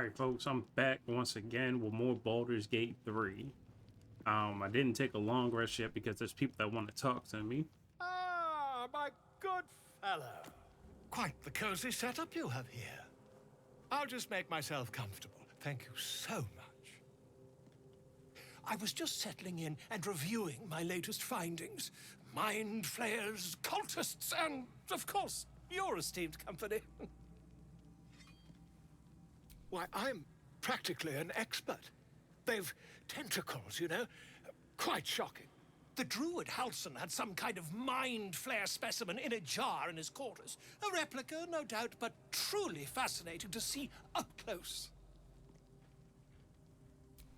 Alright folks, I'm back once again with more Baldur's Gate 3. I didn't take a long rest yet because there's people that want to talk to me. Ah, my good fellow. Quite the cozy setup you have here. I'll just make myself comfortable. Thank you so much. I was just settling in and reviewing my latest findings. Mind flayers, cultists, and, of course, your esteemed company. Why, I'm practically an expert. They've tentacles, you know? Quite shocking. The druid Halson had some kind of mind flare specimen in a jar in his quarters. A replica, no doubt, but truly fascinating to see up close.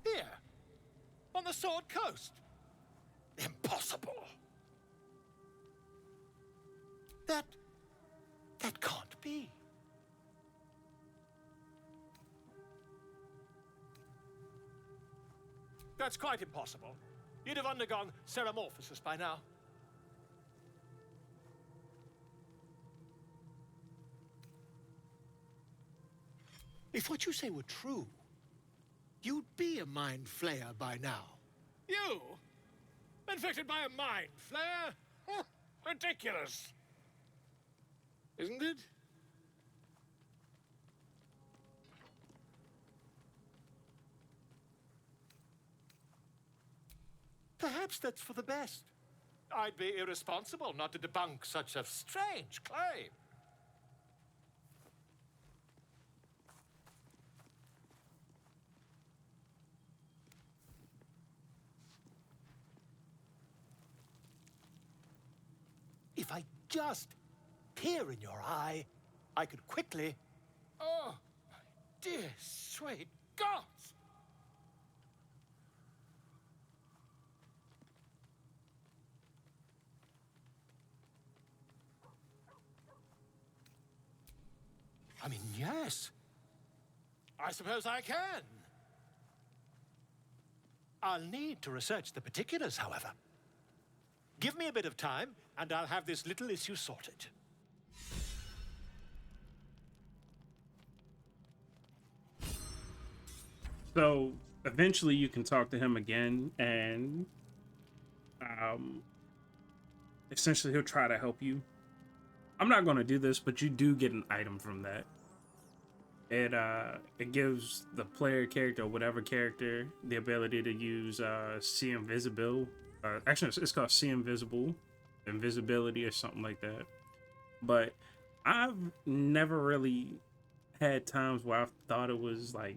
Here, on the Sword Coast. Impossible. That can't be. That's quite impossible. You'd have undergone ceramorphosis by now. If what you say were true, you'd be a mind flayer by now. You? Infected by a mind flare? Ridiculous. Isn't it? Perhaps that's for the best. I'd be irresponsible not to debunk such a strange claim. If I just peer in your eye, I could quickly... Oh, my dear, sweet gods! I mean, yes. I suppose I can. I'll need to research the particulars, however. Give me a bit of time, and I'll have this little issue sorted. So eventually you can talk to him again, and essentially he'll try to help you. I'm not going to do this, but you do get an item from that. It gives the player character or whatever character the ability to use see invisible. Actually, it's called see invisible, invisibility or something like that. But I've never really had times where I've thought it was like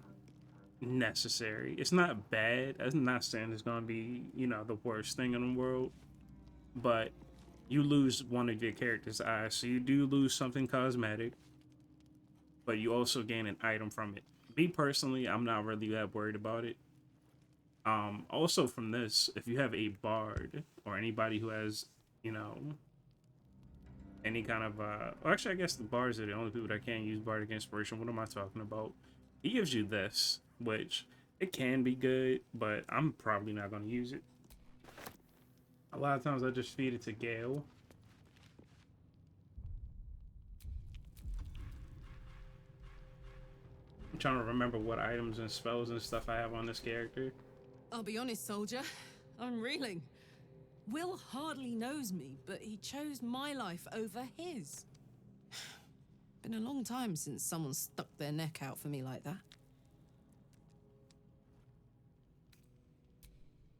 necessary. It's not bad. I'm not saying it's gonna be, you know, the worst thing in the world, but you lose one of your character's eyes, so you do lose something cosmetic, but you also gain an item from it. Me personally, I'm not really that worried about it. Also from this, if you have a bard or anybody who has, you know, any kind of well, actually I guess the bards are the only people that can't use bardic inspiration. What am I talking about? He gives you this, which it can be good, but I'm probably not going to use it. A lot of times I just feed it to Gale. I'm trying to remember what items and spells and stuff I have on this character. I'll be honest, soldier. I'm reeling. Will hardly knows me, but he chose my life over his. Been a long time since someone stuck their neck out for me like that.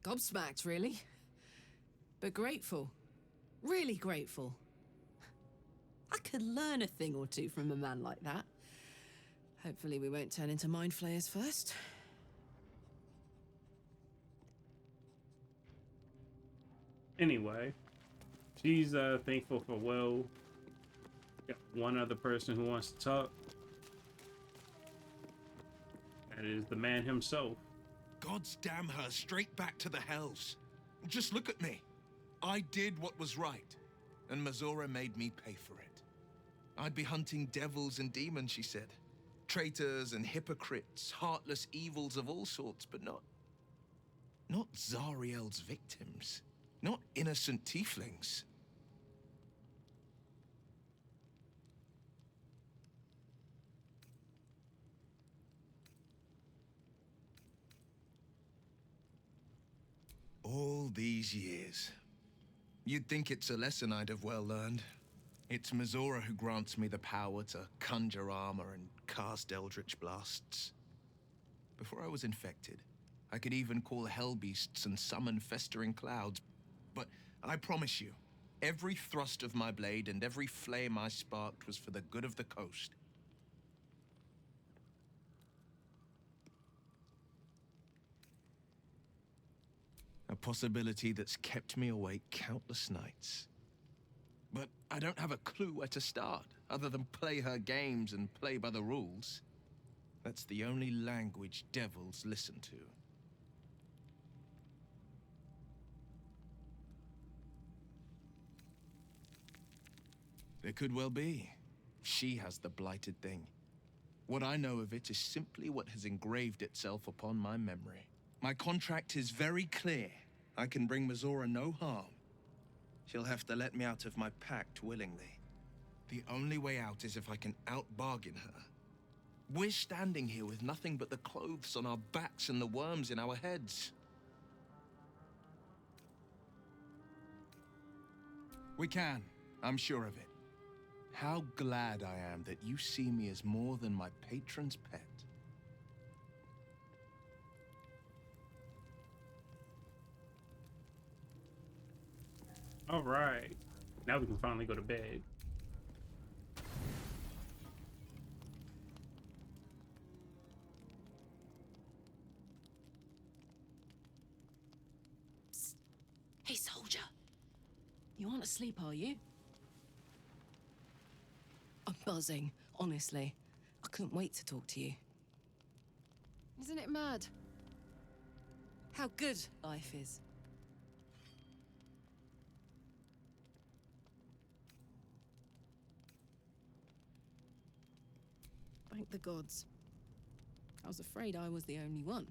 Gobsmacked, really. But grateful. Really grateful. I could learn a thing or two from a man like that. Hopefully we won't turn into mind flayers first. Anyway, she's thankful for Will. Got one other person who wants to talk. That is the man himself. God's damn her straight back to the hells. Just look at me. I did what was right, and Mazora made me pay for it. I'd be hunting devils and demons, she said. Traitors and hypocrites, heartless evils of all sorts, but not Zariel's victims. Not innocent tieflings. All these years. You'd think it's a lesson I'd have well learned. It's Minthara who grants me the power to conjure armor and cast eldritch blasts. Before I was infected, I could even call hell beasts and summon festering clouds. But I promise you, every thrust of my blade and every flame I sparked was for the good of the coast. A possibility that's kept me awake countless nights. But I don't have a clue where to start, other than play her games and play by the rules. That's the only language devils listen to. It could well be. She has the blighted thing. What I know of it is simply what has engraved itself upon my memory. My contract is very clear. I can bring Minthara no harm. She'll have to let me out of my pact willingly. The only way out is if I can out-bargain her. We're standing here with nothing but the clothes on our backs and the worms in our heads. We can. I'm sure of it. How glad I am that you see me as more than my patron's pet. All right. Now we can finally go to bed. Psst. Hey, soldier. You aren't asleep, are you? I'm buzzing, honestly. I couldn't wait to talk to you. Isn't it mad? How good life is. Thank the gods. I was afraid I was the only one.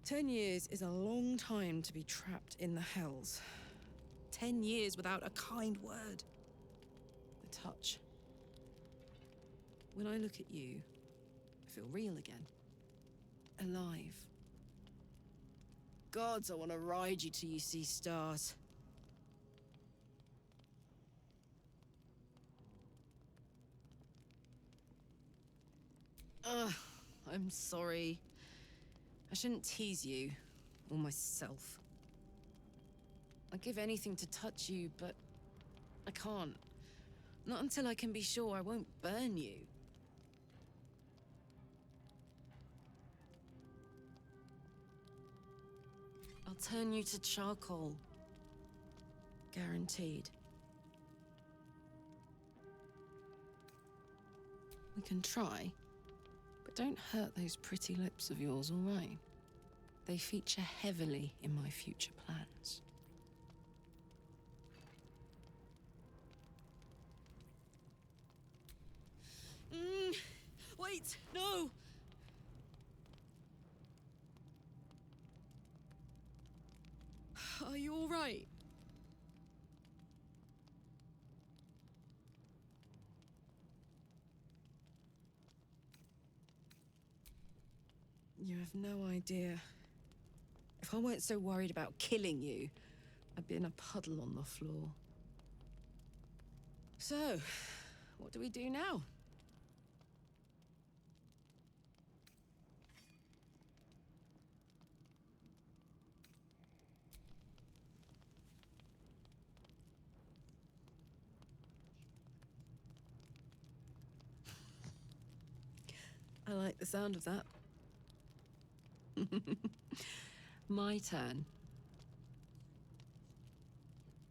10 years is a long time to be trapped in the hells. 10 years without a kind word. The touch. When I look at you, I feel real again. Alive. Gods, I want to ride you till you see stars. I'm sorry. I shouldn't tease you, or myself. I'd give anything to touch you, but I can't. Not until I can be sure I won't burn you. I'll turn you to charcoal. Guaranteed. We can try. Don't hurt those pretty lips of yours, all right? They feature heavily in my future plans. Wait, no! Are you all right? You have no idea. If I weren't so worried about killing you, I'd be in a puddle on the floor. So, what do we do now? I like the sound of that. My turn.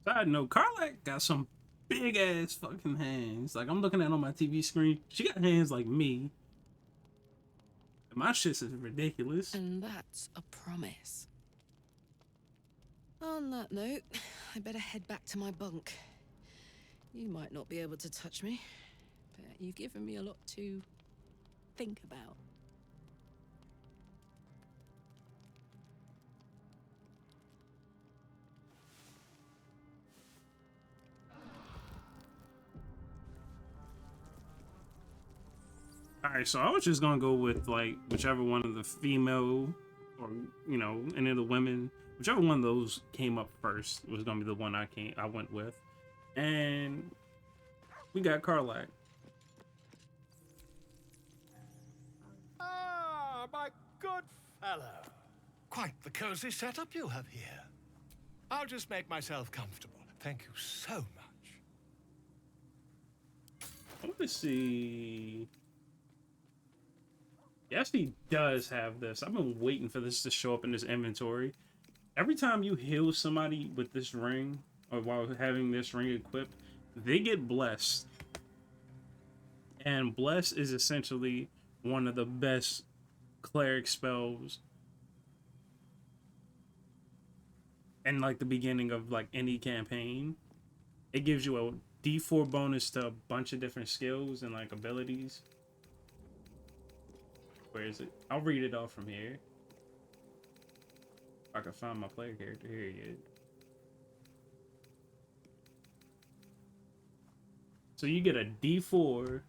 Side note, Carlac got some big ass fucking hands. Like, I'm looking at it on my TV screen. She got hands like me. My shit is ridiculous. And that's a promise. On that note, I better head back to my bunk. You might not be able to touch me, but you've given me a lot to think about. Alright, so I was just gonna go with, like, whichever one of the female or you know, any of the women, whichever one of those came up first was gonna be the one I went with, and we got Karlach. Ah, my good fellow. Quite the cozy setup you have here. I'll just make myself comfortable. Thank you so much. I want to see. Yes, he does have this. I've been waiting for this to show up in his inventory. Every time you heal somebody with this ring, or while having this ring equipped, they get blessed. And bless is essentially one of the best cleric spells in like the beginning of like any campaign. It gives you a D4 bonus to a bunch of different skills and like abilities. Where is it? I'll read it off from here. If I can find my player character. Here he is. So you get a D4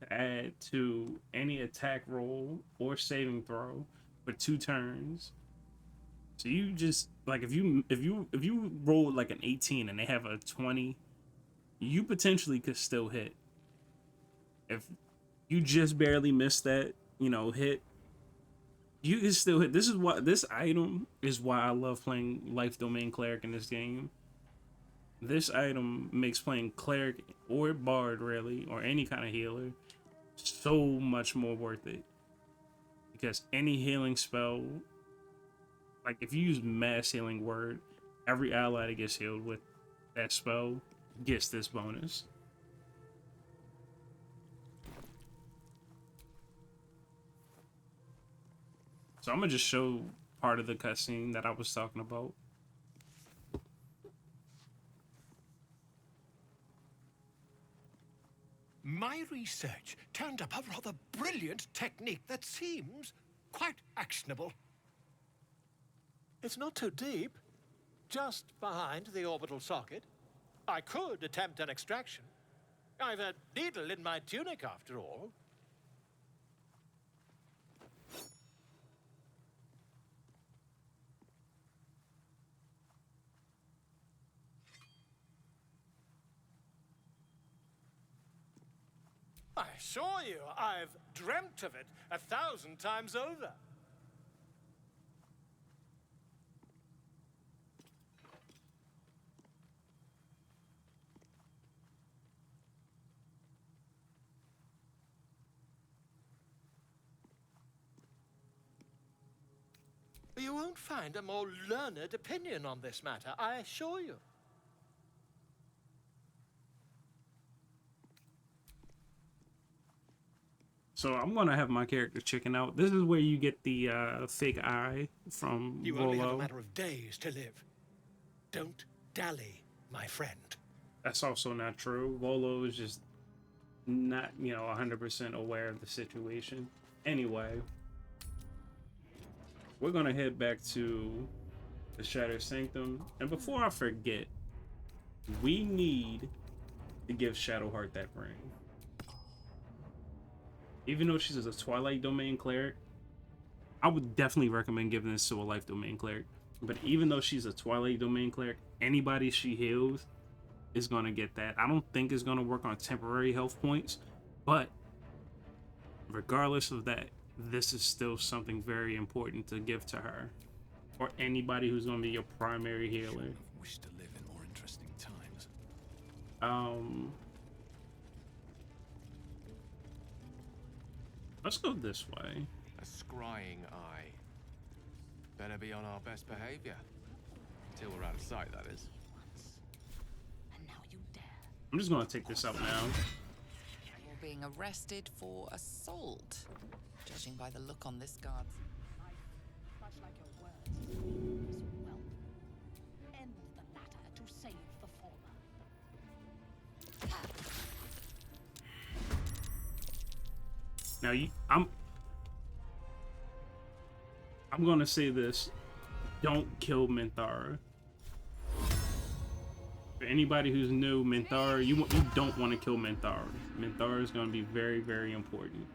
to add to any attack roll or saving throw for 2 turns. So you just like if you roll like an 18 and they have a 20, you potentially could still hit. If you just barely missed that, you know, hit, you can still hit. This is why this item is why I love playing Life Domain Cleric in this game. This item makes playing Cleric or Bard really, or any kind of healer, so much more worth it. Because any healing spell, like if you use Mass Healing Word, every ally that gets healed with that spell gets this bonus. So I'm gonna just show part of the cutscene that I was talking about. My research turned up a rather brilliant technique that seems quite actionable. It's not too deep, just behind the orbital socket. I could attempt an extraction. I've a needle in my tunic, after all. I assure you, I've dreamt of it 1,000 times over. You won't find a more learned opinion on this matter, I assure you. So I'm gonna have my character chicken out. This is where you get the fake eye from You only have a Rollo. matter of days to live. Don't dally, my friend. That's also not true. Rollo is just not, you know, 100% aware of the situation. Anyway, we're gonna head back to the Shattered Sanctum, and before I forget, we need to give Shadowheart that ring. Even though she's a Twilight Domain cleric, I would definitely recommend giving this to a Life Domain cleric. But even though she's a Twilight Domain cleric, anybody she heals is gonna get that. I don't think it's gonna work on temporary health points, but regardless of that, this is still something very important to give to her, or anybody who's gonna be your primary healer. Wish to live in more interesting times. Let's go this way. A scrying eye. Better be on our best behavior. Till we're out of sight, that is. And now you dare. I'm just gonna take this out now. You're being arrested for assault, judging by the look on this guard's. Much like your words. Well, end the latter to save the former. Now I'm gonna say this: don't kill Minthara. For anybody who's new, Minthara, you don't want to kill Minthara. Minthara is gonna be very, very important.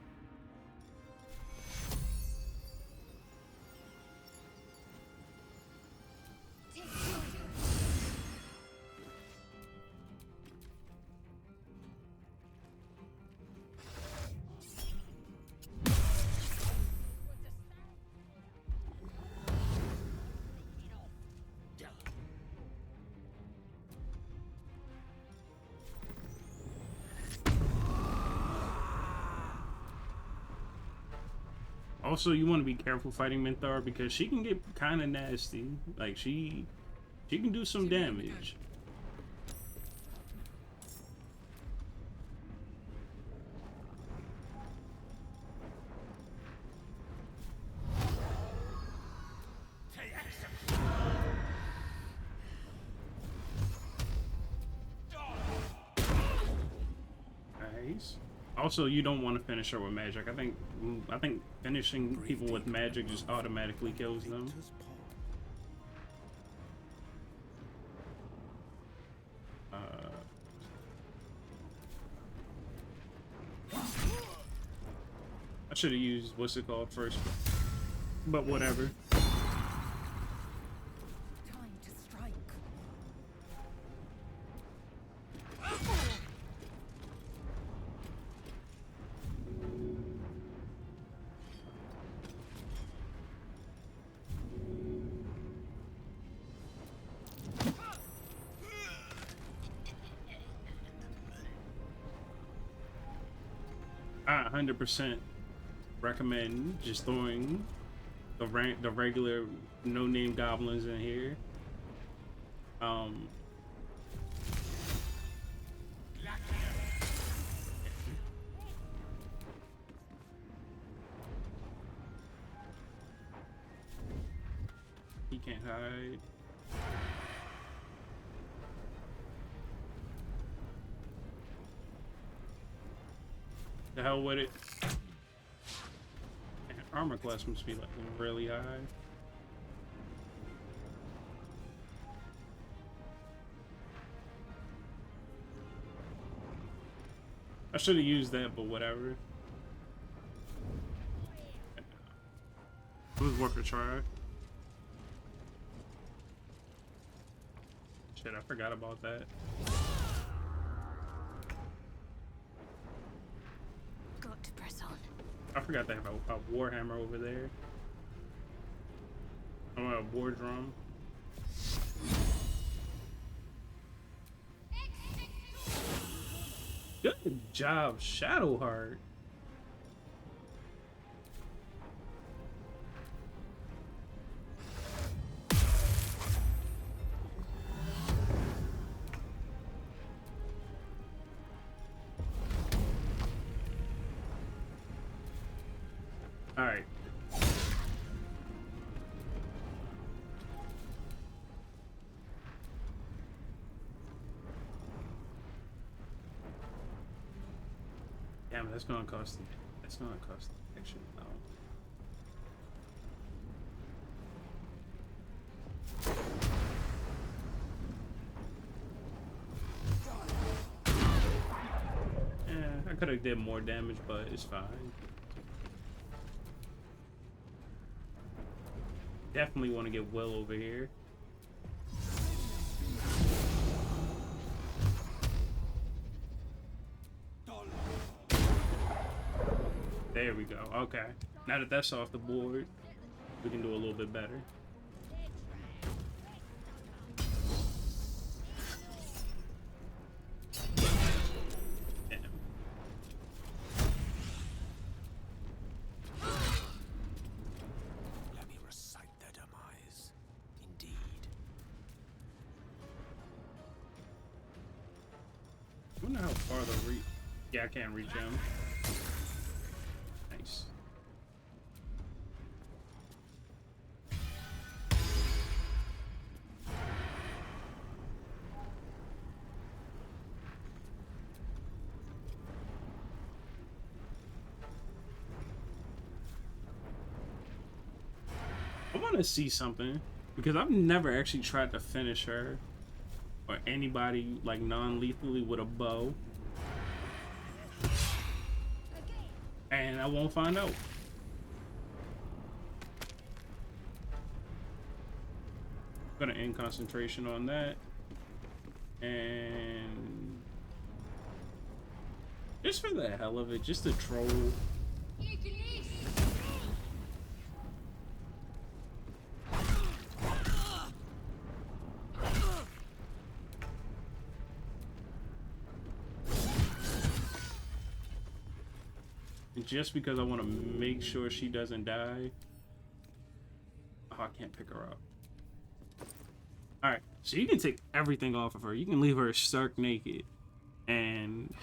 Also, you want to be careful fighting Minthara because she can get kind of nasty. Like she can do some damage. Nice. Also, you don't want to finish her with magic. I think finishing people with magic just automatically kills them. I should have used what's it called first, but whatever. Time to strike. I 100% recommend just throwing the regular no-name goblins in here. He can't hide. The hell with it. Armor class must be like really high. I should have used that, but whatever. It was worth a try. Shit, I forgot about that. Got to press on. I forgot to have a warhammer over there. I'm a war drum. Good job, Shadowheart. All right. Damn, that's gonna cost. That's gonna cost action now. Yeah, I could have did more damage, but it's fine. Definitely want to get Will over here. There we go. Okay. Now that that's off the board, we can do a little bit better. Damn. Let me recite their demise. Indeed. I wonder how far the reach. Yeah, I can't reach him. Nice. I want to see something because I've never actually tried to finish her or anybody like non-lethally with a bow. And I won't find out. I'm gonna end concentration on that. And just for the hell of it, just to troll. just because I want to make sure she doesn't die. Oh, I can't pick her up. Alright, so you can take everything off of her. You can leave her stark naked and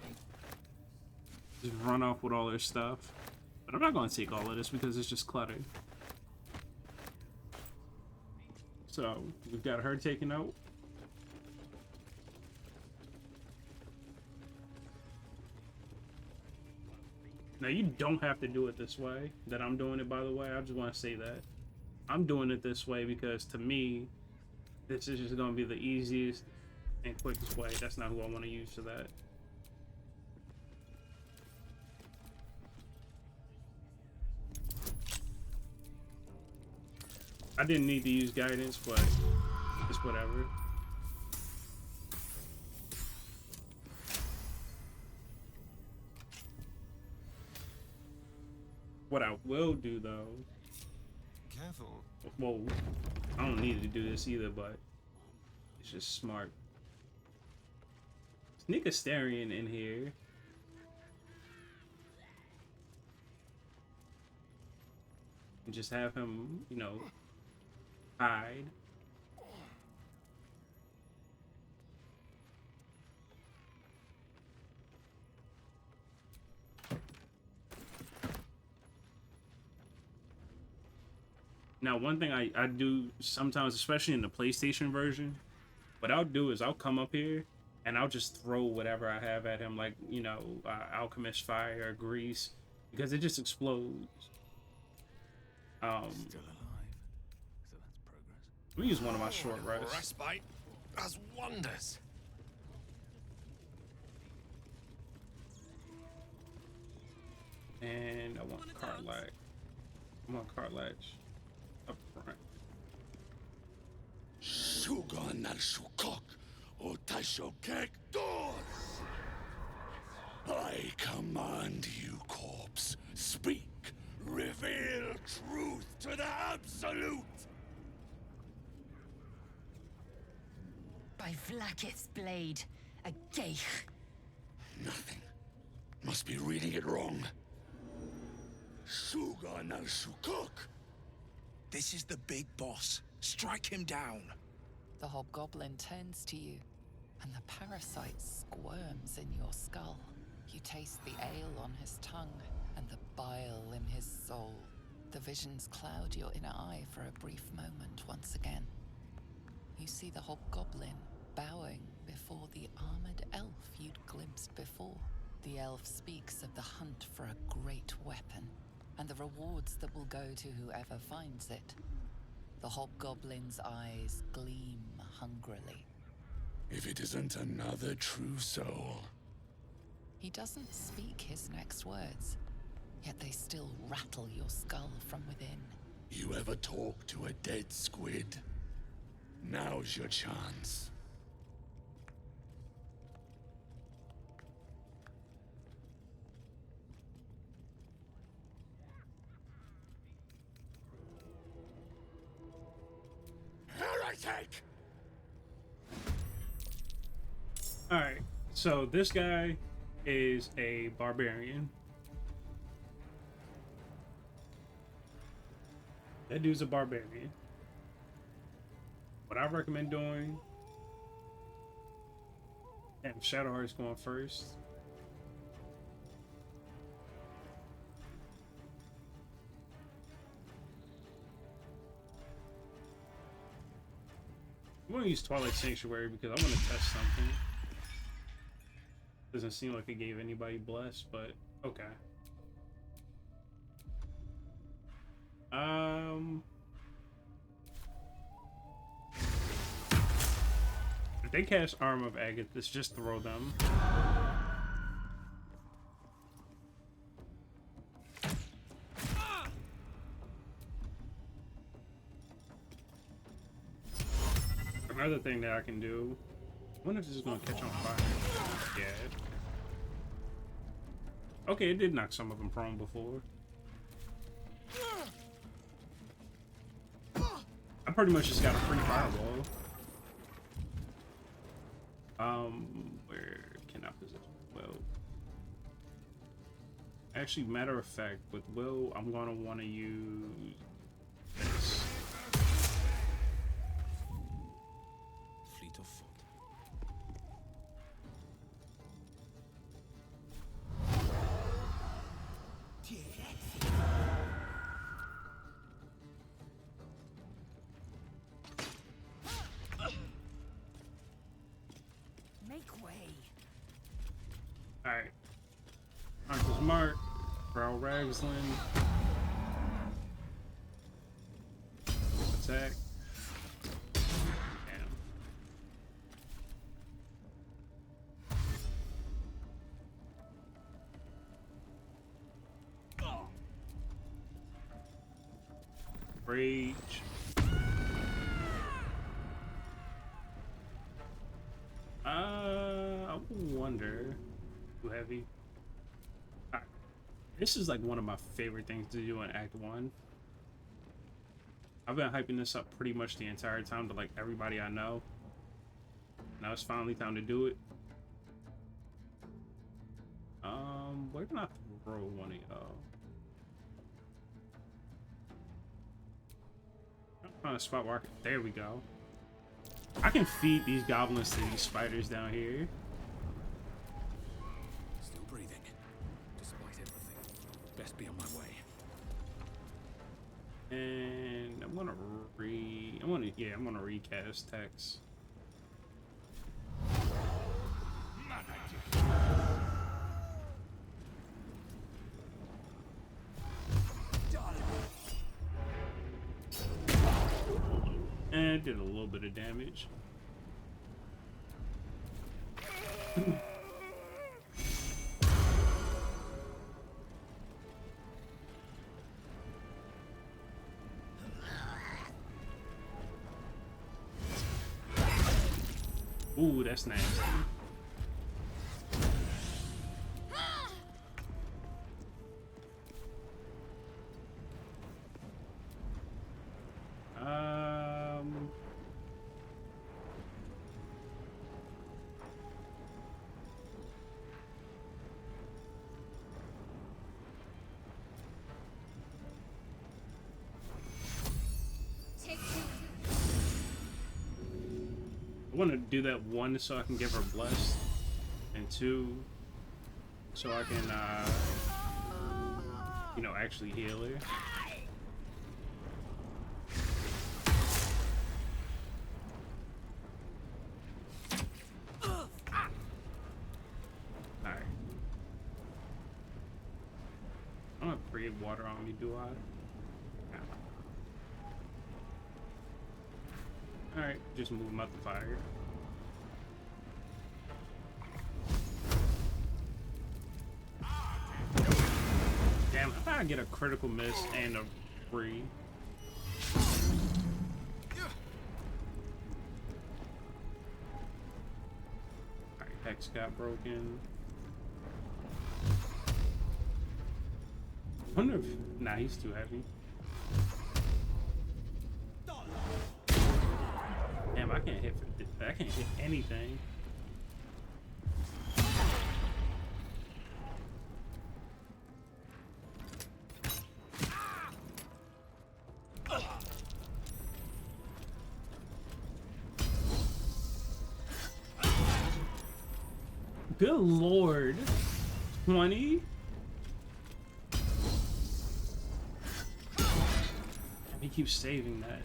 just run off with all her stuff. But I'm not going to take all of this because it's just clutter. So, we've got her taken out. Now, you don't have to do it this way that I'm doing it, by the way. I just want to say that. I'm doing it this way because, to me, this is just going to be the easiest and quickest way. That's not who I want to use for that. I didn't need to use guidance, but it's whatever. What I will do, though... Careful. Well, I don't need to do this either, but it's just smart. Sneak a Starion in here. And just have him, you know, hide. Now, one thing I do sometimes, especially in the PlayStation version, what I'll do is I'll come up here and I'll just throw whatever I have at him, like, you know, alchemist fire or grease, because it just explodes. Still alive. So that's progress. Let me use one of my short rests. Respite does wonders. And I want Cartlatch. I want Cartlatch up front. Sugan al Sukok, O Taisho Kek Doors. I command you, corpse. Speak. Reveal truth to the Absolute. By Vlaakith's blade, a geich. Nothing. Must be reading it wrong. Sugan al Sukok. This is the big boss. Strike him down. The hobgoblin turns to you, and the parasite squirms in your skull. You taste the ale on his tongue and the bile in his soul. The visions cloud your inner eye for a brief moment once again. You see the hobgoblin bowing before the armored elf you'd glimpsed before. The elf speaks of the hunt for a great weapon and the rewards that will go to whoever finds it. The hobgoblin's eyes gleam hungrily. If it isn't another true soul. He doesn't speak his next words, yet they still rattle your skull from within. You ever talk to a dead squid? Now's your chance. Heretic! Alright, so this guy is a barbarian. That dude's a barbarian. What I recommend doing, and Shadowheart's going first. I'm gonna use Twilight Sanctuary because I want to test something. Doesn't seem like it gave anybody blessed, but okay. If they cast Arm of Agathis, just throw them. Another thing that I can do, I wonder if this is gonna catch on fire. Yeah. Okay, it did knock some of them prone before. I pretty much just got a free fireball. Where can I position? Well, Actually, matter of fact, with Will, I'm gonna want to use this. Fleet of foot. Make way. All right, Hunter's Mark, Brow Ragsland, attack. Damn. Rage. I wonder. Too heavy. Alright. This is like one of my favorite things to do in Act 1. I've been hyping this up pretty much the entire time to like everybody I know. Now it's finally time to do it. Where can I throw one of y'all? Find a spot where I can, there we go. I can feed these goblins to these spiders down here. Still breathing, despite everything. Best be on my way. And I'm gonna recast text. And it did a little bit of damage. Ooh, that's nasty. I want to do that, one, so I can give her blessed, and two, so I can, you know, actually heal her. Alright. I don't have create water on me, do I? Alright, just move him out the fire. Damn, I thought I'd get a critical miss and a free. Alright, Hex got broken. I wonder if... Nah, he's too heavy. Damn, I can't hit anything. Good lord. 20? He keeps saving that.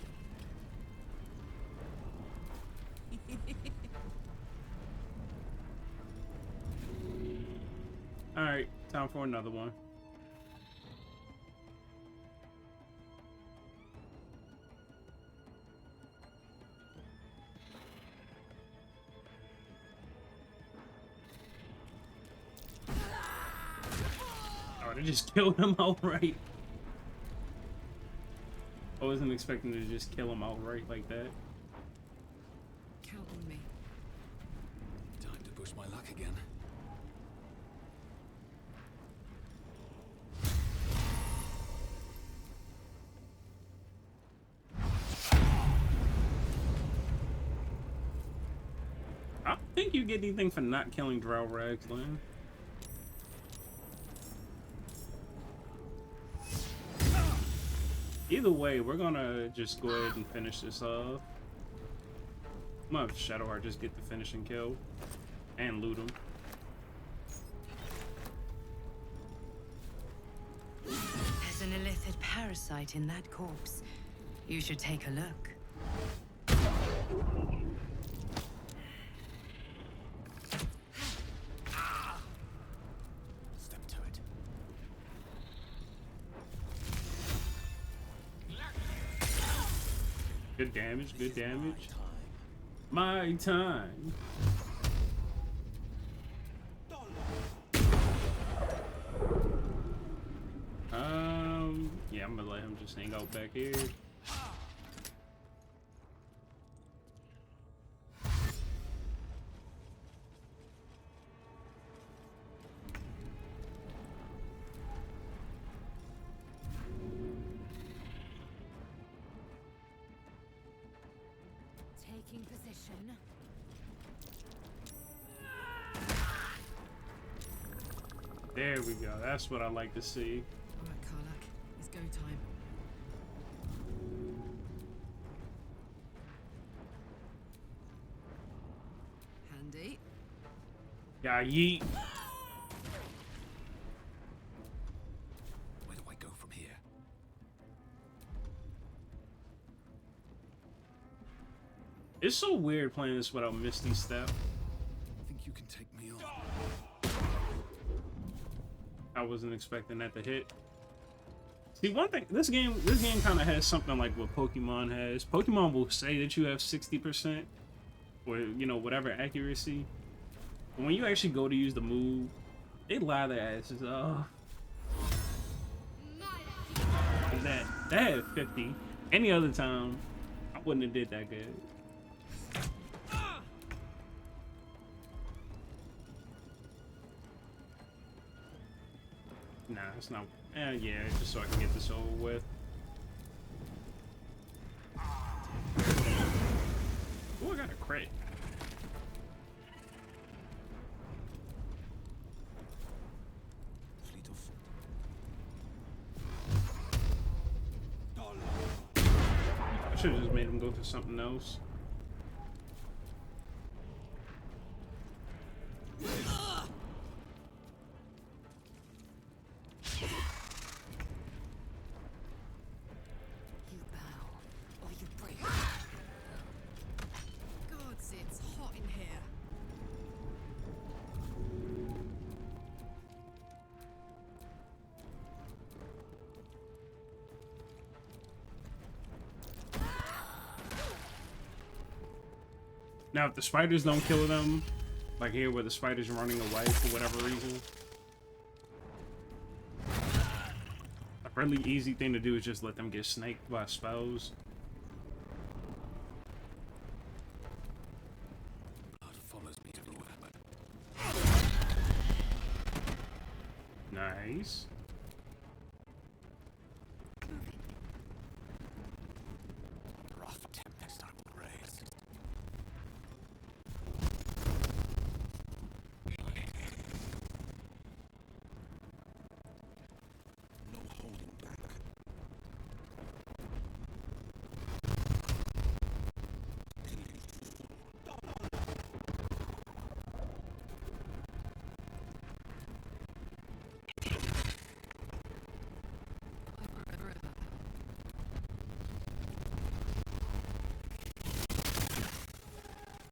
Alright, time for another one. Oh, they just killed him outright. I wasn't expecting to just kill him outright like that. Count on me. Time to push my luck again. I don't think you get anything for not killing Drow Ragsland. Either way, we're gonna just go ahead and finish this off. I'm gonna have Shadowheart just get the finishing kill and loot him. There's an illithid parasite in that corpse. You should take a look. Step to it. Good damage, good damage. My time. Yeah, I'm gonna let him just hang out back here. Taking position. There we go. That's what I like to see. All right, Karlak, it's go time. Handy. Yeah, yeet. Where do I go from here? It's so weird playing this without Misty Step. Think you can take me on? I wasn't expecting that to hit. See, one thing, this game kind of has something like what Pokemon has. Pokemon will say that you have 60% or, you know, whatever accuracy. But when you actually go to use the move, they lie their asses off. And that had 50. Any other time, I wouldn't have did that good. Nah, it's not. Yeah, just so I can get this over with. Oh, I got a crit. Fleet of foot. I should have just made him go for something else. Gods, it's hot in here. Now, if the spiders don't kill them, like here where the spider's running away for whatever reason, a really easy thing to do is just let them get snaked by spells. Blood follows me everywhere, but Nice. rough tempest I will raise. No holding back.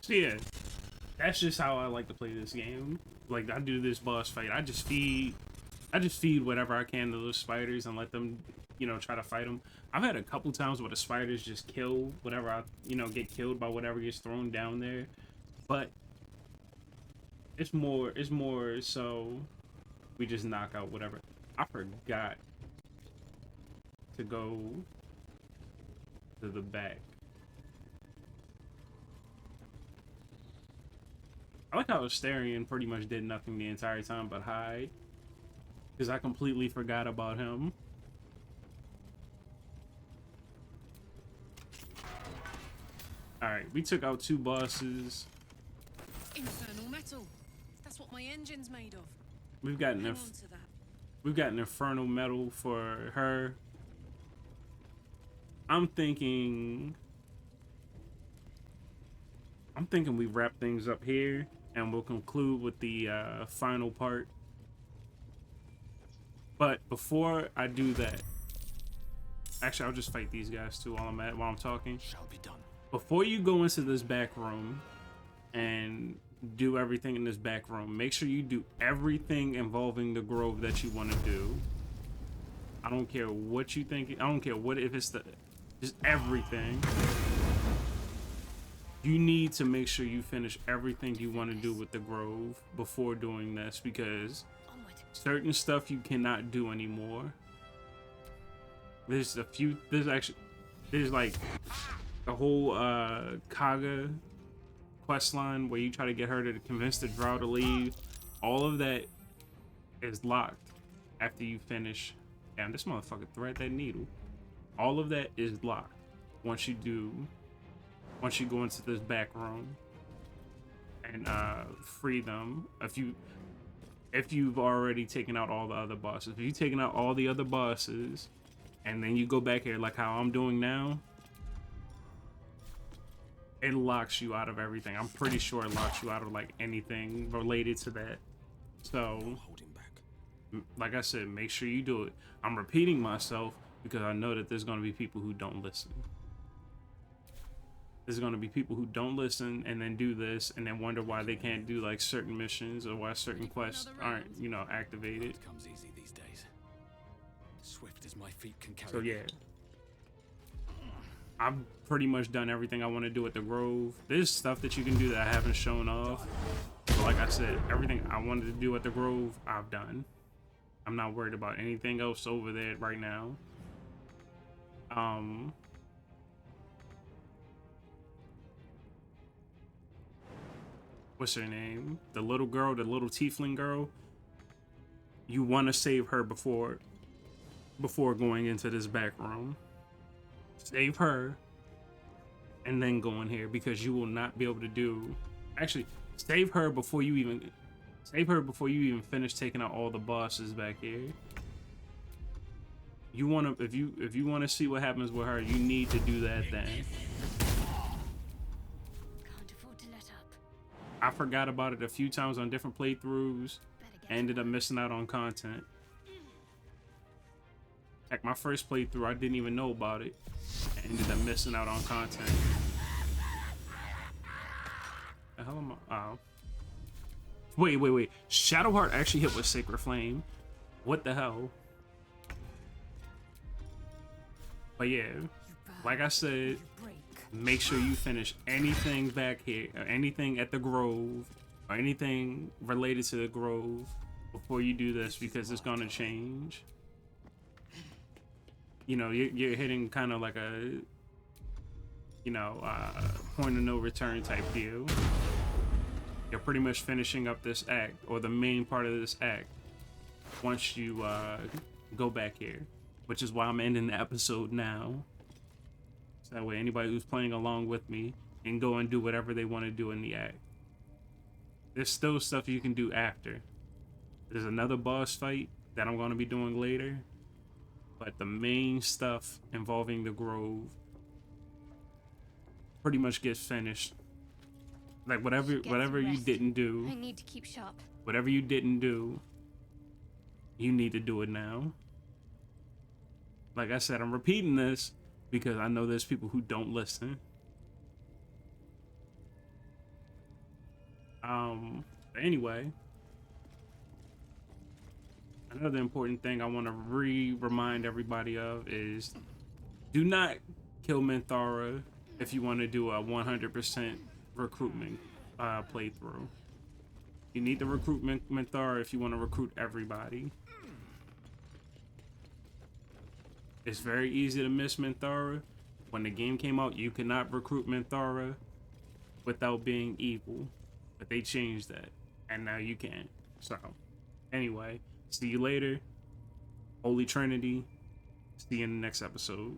So yeah, that's just how I like to play this game. Like, I do this boss fight, I just feed whatever I can to those spiders and let them, you know, try to fight them. I've had a couple times where the spiders just kill whatever I, you know, get killed by whatever gets thrown down there. But it's more so we just knock out whatever. I forgot to go to the back. I like how Asterion pretty much did nothing the entire time but hide. Because I completely forgot about him. Alright, we took out 2 bosses. Infernal metal. That's what my engine's made of. We've got Hang an on to that. we've got an infernal metal for her. I'm thinking we wrap things up here and we'll conclude with the final part. But before I do that, actually I'll just fight these guys too while I'm talking. Shall be done. Before you go into this back room and do everything in this back room, make sure you do everything involving the grove that you want to do. I don't care what you think. I don't care what, if it's just everything. You need to make sure you finish everything you want to do with the grove before doing this, because certain stuff you cannot do anymore. There's like the whole Kaga quest line where you try to get her to convince the drow to leave. All of that is locked after you finish. Damn, this motherfucker thread that needle. All of that is locked once you go into this back room and free them. If you've already taken out all the other bosses. If you've taken out all the other bosses and then you go back here like how I'm doing now, it locks you out of everything. I'm pretty sure it locks you out of like anything related to that. So, like I said, make sure you do it. I'm repeating myself because I know that there's going to be people who don't listen. There's going to be people who don't listen and then do this and then wonder why they can't do like certain missions or why certain quests aren't, you know, activated. It comes easy these days. Swift as my feet can carry. So yeah, I've pretty much done everything I want to do at the Grove. There's stuff that you can do that I haven't shown off. But like I said, everything I wanted to do at the Grove, I've done. I'm not worried about anything else over there right now. What's her name? The little girl, the little tiefling girl. You want to save her before going into this back room. Save her and then go in here, because you will not be able to do. Actually, save her before you even finish taking out all the bosses back here. You want to, if you want to see what happens with her, you need to do that then. I forgot about it a few times on different playthroughs. I ended up missing out on content. Like my first playthrough, I didn't even know about it. I ended up missing out on content. The hell am I? Oh. Wait. Shadowheart actually hit with Sacred Flame. What the hell? But yeah, like I said, make sure you finish anything back here, or anything at the Grove, or anything related to the Grove before you do this, because it's gonna change. You know, you're hitting kind of like a, you know, point of no return type deal. You're pretty much finishing up this act, or the main part of this act, once you go back here, which is why I'm ending the episode now. So that way anybody who's playing along with me can go and do whatever they want to do in the act. There's still stuff you can do after. There's another boss fight that I'm going to be doing later. But the main stuff involving the Grove pretty much gets finished. Like whatever you didn't do. I need to keep sharp. Whatever you didn't do, you need to do it now. Like I said, I'm repeating this because I know there's people who don't listen. Anyway, another important thing I want to remind everybody of is do not kill Minthara if you want to do a 100% recruitment playthrough. You need to recruit Minthara if you want to recruit everybody. It's very easy to miss Minthara. When the game came out, you could not recruit Minthara without being evil. But they changed that, and now you can. So, anyway, see you later. Holy Trinity. See you in the next episode.